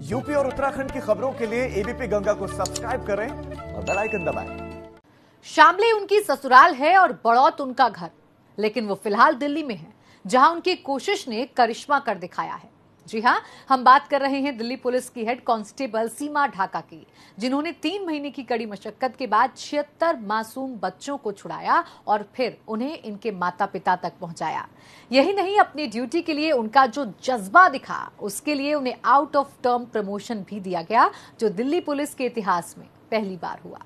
UP और उत्तराखंड की खबरों के लिए एबीपी गंगा को सब्सक्राइब करें और बेल आइकन दबाएं। शामली उनकी ससुराल है और बड़ौत उनका घर, लेकिन वो फिलहाल दिल्ली में है, जहां उनकी कोशिश ने करिश्मा कर दिखाया है। जी हां, हम बात कर रहे हैं दिल्ली पुलिस की हेड कांस्टेबल सीमा ढाका की, जिन्होंने 3 महीने की कड़ी मशक्कत के बाद 76 मासूम बच्चों को छुड़ाया और फिर उन्हें इनके माता पिता तक पहुंचाया। यही नहीं, अपनी ड्यूटी के लिए उनका जो जज्बा दिखा, उसके लिए उन्हें आउट ऑफ टर्म प्रमोशन भी दिया गया, जो दिल्ली पुलिस के इतिहास में पहली बार हुआ।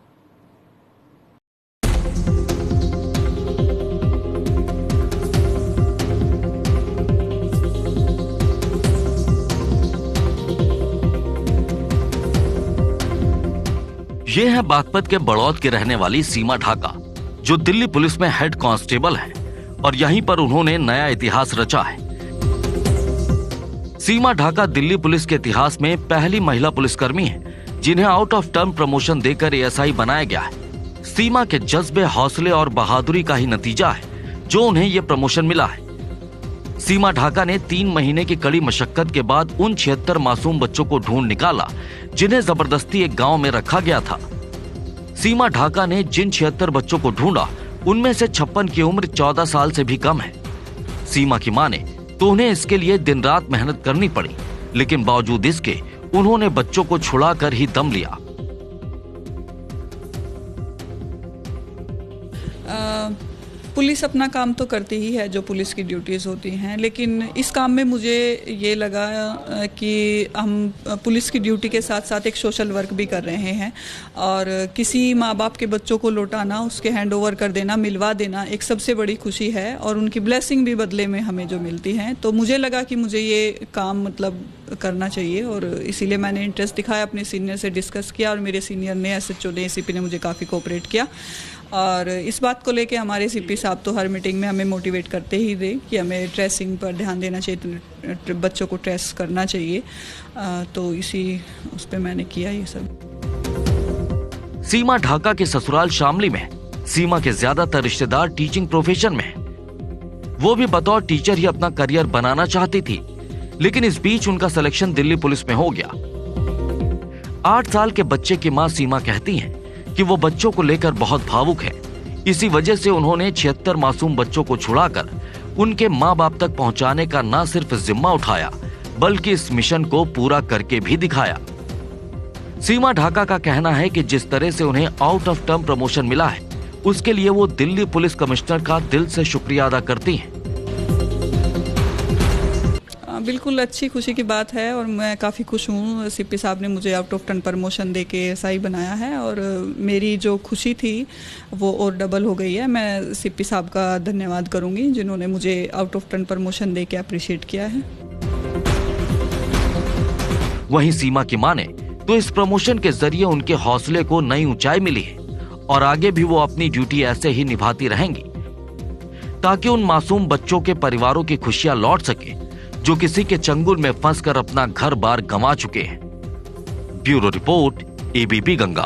ये है बागपत के बड़ौत की रहने वाली सीमा ढाका, जो दिल्ली पुलिस में हेड कांस्टेबल हैं और यहीं पर उन्होंने नया इतिहास रचा है। सीमा ढाका दिल्ली पुलिस के इतिहास में पहली महिला पुलिसकर्मी है जिन्हें आउट ऑफ टर्म प्रमोशन देकर एएसआई बनाया गया है। सीमा के जज्बे, हौसले और बहादुरी का ही नतीजा है जो उन्हें यह प्रमोशन मिला है। सीमा ढाका ने 3 महीने की कड़ी मशक्कत के बाद उन 76 मासूम बच्चों को ढूंढ निकाला जिन्हें जबरदस्ती एक गांव में रखा गया था। सीमा ढाका ने जिन 76 बच्चों को ढूंढा, उनमें से 56 की उम्र 14 साल से भी कम है। सीमा की माने तो उन्हें इसके लिए दिन रात मेहनत करनी पड़ी, लेकिन बावजूद इसके उन्होंने बच्चों को छुड़ाकर ही दम लिया। पुलिस अपना काम तो करती ही है, जो पुलिस की ड्यूटीज़ होती हैं, लेकिन इस काम में मुझे ये लगा कि हम पुलिस की ड्यूटी के साथ साथ एक सोशल वर्क भी कर रहे हैं और किसी माँ बाप के बच्चों को लौटाना, उसके हैंड ओवर कर देना, मिलवा देना एक सबसे बड़ी खुशी है और उनकी ब्लेसिंग भी बदले में हमें जो मिलती है। तो मुझे लगा कि मुझे ये काम करना चाहिए और इसीलिए मैंने इंटरेस्ट दिखाया, अपने सीनियर से डिस्कस किया और मेरे सीनियर ने, एसएचओ ने, एसीपी ने मुझे काफ़ी कोऑपरेट किया और इस बात को लेके हमारे सीपी साहब तो हर मीटिंग में हमें मोटिवेट करते ही थे कि हमें ट्रेसिंग पर ध्यान देना चाहिए, बच्चों को ट्रेस करना चाहिए। तो इसी उस पर मैंने किया ये सब। सीमा ढाका के ससुराल शामली में सीमा के ज्यादातर रिश्तेदार टीचिंग प्रोफेशन में हैं। वो भी बतौर टीचर ही अपना करियर बनाना चाहती थी, लेकिन इस बीच उनका सिलेक्शन दिल्ली पुलिस में हो गया। 8 साल के बच्चे की मां सीमा कहती हैं कि वो बच्चों को लेकर बहुत भावुक है। इसी वजह से उन्होंने 76 मासूम बच्चों को छुड़ाकर उनके माँ बाप तक पहुंचाने का न सिर्फ जिम्मा उठाया, बल्कि इस मिशन को पूरा करके भी दिखाया। सीमा ढाका का कहना है कि जिस तरह से उन्हें आउट ऑफ टर्म प्रमोशन मिला है, उसके लिए वो दिल्ली पुलिस कमिश्नर का दिल से शुक्रिया अदा करती हैं। बिल्कुल अच्छी खुशी की बात है और मैं काफ़ी खुश हूँ। सीपी साहब ने मुझे आउट ऑफ टर्न प्रमोशन दे के एएसआई बनाया है और मेरी जो खुशी थी वो और डबल हो गई है। मैं सीपी साहब का धन्यवाद करूँगी जिन्होंने मुझे आउट ऑफ टर्न प्रमोशन दे के अप्रिशिएट किया है। वहीं सीमा की माने तो इस प्रमोशन के जरिए उनके हौसले को नई ऊंचाई मिली है और आगे भी वो अपनी ड्यूटी ऐसे ही निभाती रहेंगी ताकि उन मासूम बच्चों के परिवारों की खुशियां लौट सके जो किसी के चंगुल में फंसकर अपना घर बार गंवा चुके हैं। Bureau report, ABP Ganga.